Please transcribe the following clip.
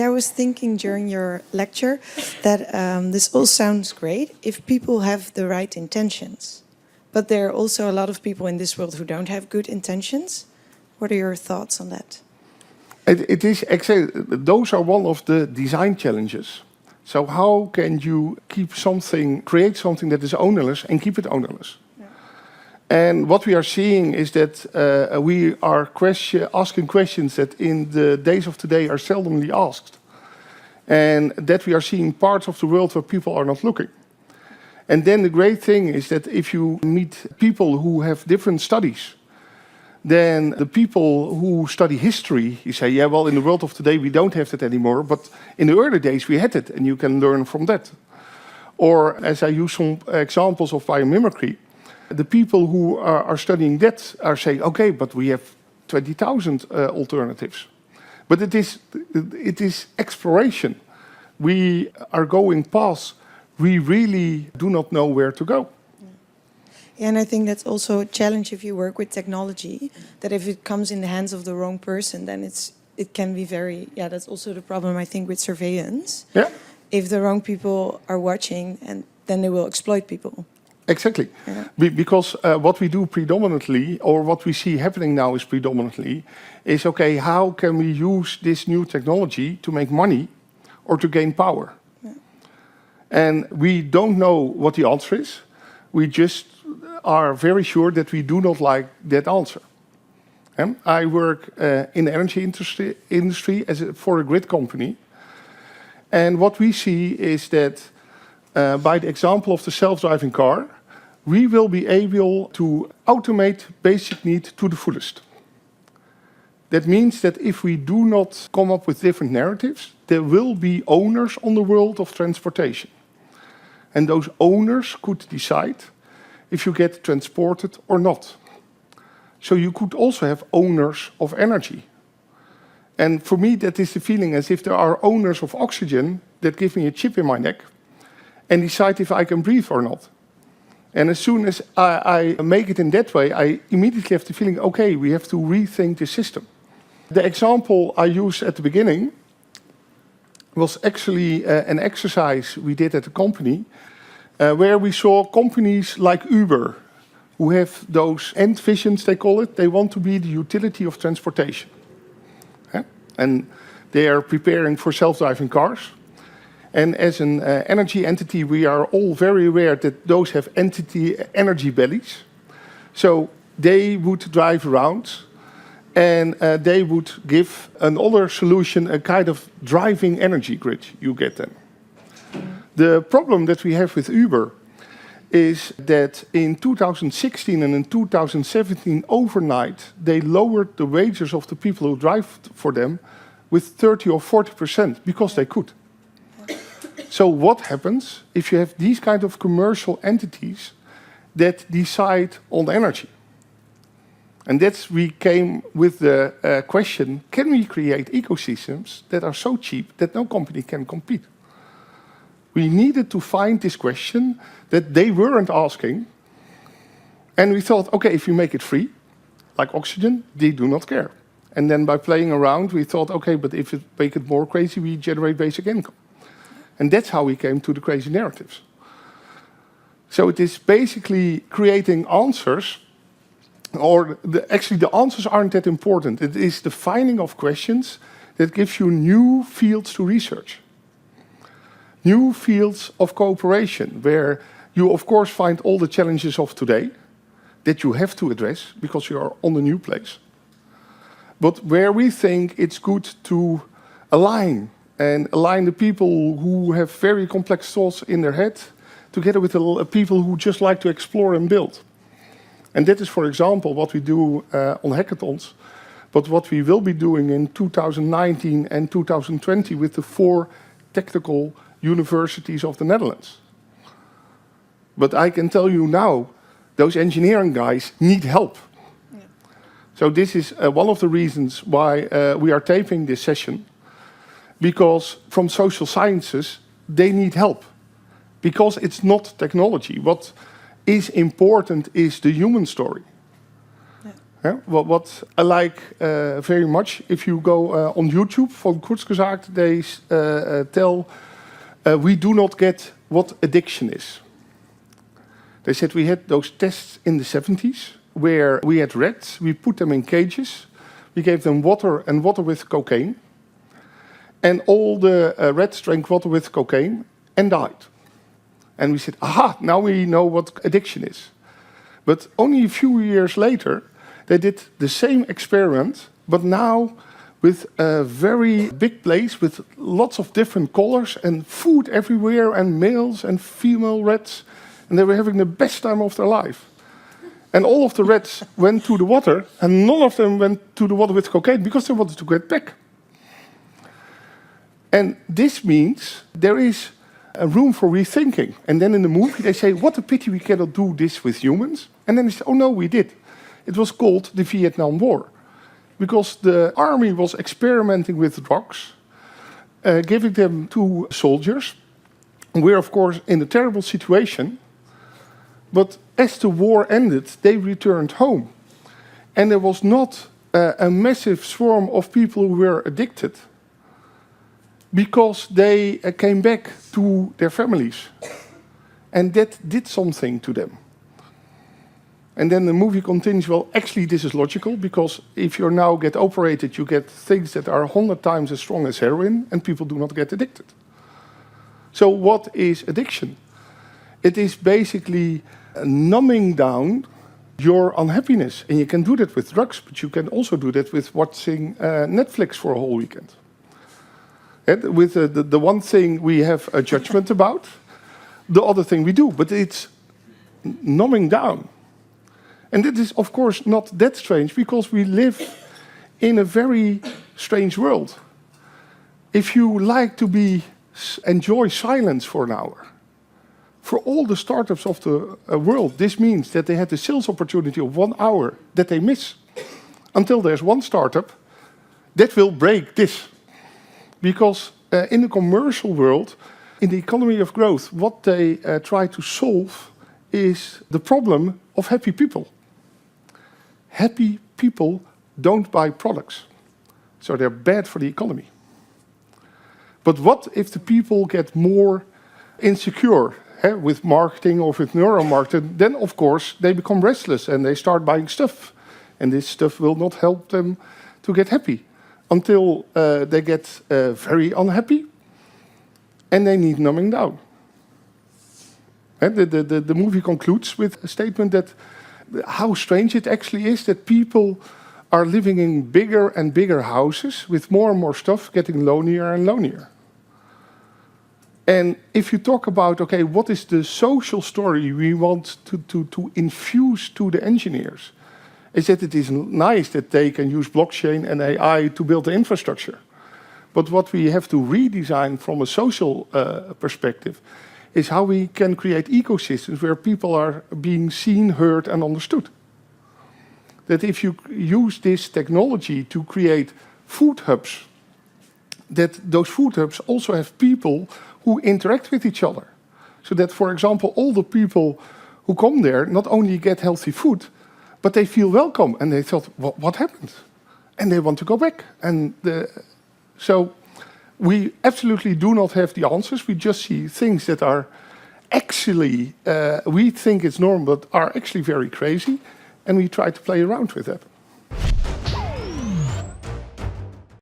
I was thinking during your lecture that this all sounds great if people have the right intentions. But there are also a lot of people in this world who don't have good intentions. What are your thoughts on that? It is exactly, those are one of the design challenges. So how can you create something that is ownerless and keep it ownerless? Yeah. And what we are seeing is that we are asking questions that in the days of today are seldomly asked. And that we are seeing parts of the world where people are not looking. And then the great thing is that if you meet people who have different studies, then the people who study history, you say, yeah, well, in the world of today, we don't have that anymore. But in the early days, we had it, and you can learn from that. Or, as I use some examples of biomimicry, the people who are studying that are saying, okay, but we have 20,000 alternatives. But it is exploration. We are going past. We really do not know where to go. And I think that's also a challenge if you work with technology, that if it comes in the hands of the wrong person, then it can be very, that's also the problem, I think, with surveillance. Yeah. If the wrong people are watching, and then they will exploit people. Exactly. Yeah. Because what we do predominantly, or what we see happening now is predominantly, is, okay, how can we use this new technology to make money or to gain power? Yeah. And we don't know what the answer is. We just are very sure that we do not like that answer. I work in the energy industry for a grid company. And what we see is that by the example of the self-driving car, we will be able to automate basic need to the fullest. That means that if we do not come up with different narratives, there will be owners on the world of transportation. And those owners could decide if you get transported or not. So you could also have owners of energy. And for me, that is the feeling as if there are owners of oxygen that give me a chip in my neck and decide if I can breathe or not. And as soon as I make it in that way, I immediately have the feeling, okay, we have to rethink the system. The example I used at the beginning was actually an exercise we did at the company where we saw companies like Uber, who have those end visions, they call it. They want to be the utility of transportation. And they are preparing for self-driving cars. And as an energy entity, we are all very aware that those have energy bellies. So they would drive around and they would give another solution, a kind of driving energy grid you get then. The problem that we have with Uber is that in 2016 and in 2017 overnight, they lowered the wages of the people who drive for them with 30 or 40% because they could. So what happens if you have these kind of commercial entities that decide on energy? And we came with the question, can we create ecosystems that are so cheap that no company can compete? We needed to find this question that they weren't asking. And we thought, okay, if you make it free, like oxygen, they do not care. And then by playing around, we thought, okay, but if we make it more crazy, we generate basic income. And that's how we came to the crazy narratives. So it is basically creating answers, or actually the answers aren't that important. It is the finding of questions that gives you new fields to research. New fields of cooperation, where you of course find all the challenges of today that you have to address because you are on a new place. But where we think it's good to align the people who have very complex thoughts in their head together with the people who just like to explore and build. And that is, for example, what we do on hackathons, but what we will be doing in 2019 and 2020 with the 4 technical universities of the Netherlands. But I can tell you now, those engineering guys need help. Yeah. So this is one of the reasons why we are taping this session, because from social sciences, they need help. Because it's not technology. What is important is the human story. Yeah, what I like very much, if you go on YouTube, von Kurzgesagt, they tell we do not get what addiction is. They said we had those tests in the 70s where we had rats, we put them in cages, we gave them water and water with cocaine, and all the rats drank water with cocaine and died. And we said, aha, now we know what addiction is. But only a few years later, they did the same experiment, but now with a very big place with lots of different colors and food everywhere and males and female rats. And they were having the best time of their life. And all of the rats went to the water and none of them went to the water with cocaine because they wanted to get back. And this means there is a room for rethinking. And then in the movie they say, what a pity we cannot do this with humans. And then they say, oh no, we did. It was called the Vietnam War. Because the army was experimenting with drugs, giving them to soldiers. We're of course in a terrible situation. But as the war ended, they returned home. And there was not a massive swarm of people who were addicted, because they came back to their families. And that did something to them. And then the movie continues, well, actually this is logical, because if you now get operated, you get things that are 100 times as strong as heroin, and people do not get addicted. So what is addiction? It is basically numbing down your unhappiness. And you can do that with drugs, but you can also do that with watching Netflix for a whole weekend. And with the one thing we have a judgment about, the other thing we do, but it's numbing down. And it is, of course, not that strange, because we live in a very strange world. If you like to enjoy silence for an hour, for all the startups of the world, this means that they had a sales opportunity of 1 hour that they miss. Until there's one startup that will break this. Because in the commercial world, in the economy of growth, what they try to solve is the problem of happy people. Happy people don't buy products, so they're bad for the economy. But what if the people get more insecure with marketing or with neuromarketing? Then, of course, they become restless and they start buying stuff. And this stuff will not help them to get happy until they get very unhappy and they need numbing down. And the movie concludes with a statement that how strange it actually is that people are living in bigger and bigger houses with more and more stuff, getting lonelier and lonelier. And if you talk about, okay, what is the social story we want to infuse to the engineers, is that it is nice that they can use blockchain and AI to build the infrastructure. But what we have to redesign from a social perspective is how we can create ecosystems where people are being seen, heard, and understood. That if you use this technology to create food hubs, that those food hubs also have people who interact with each other. So that, for example, all the people who come there not only get healthy food, but they feel welcome. And they thought, what happened? And they want to go back. And so we absolutely do not have the answers. We just see things that are actually, we think it's normal, but are actually very crazy. And we try to play around with that.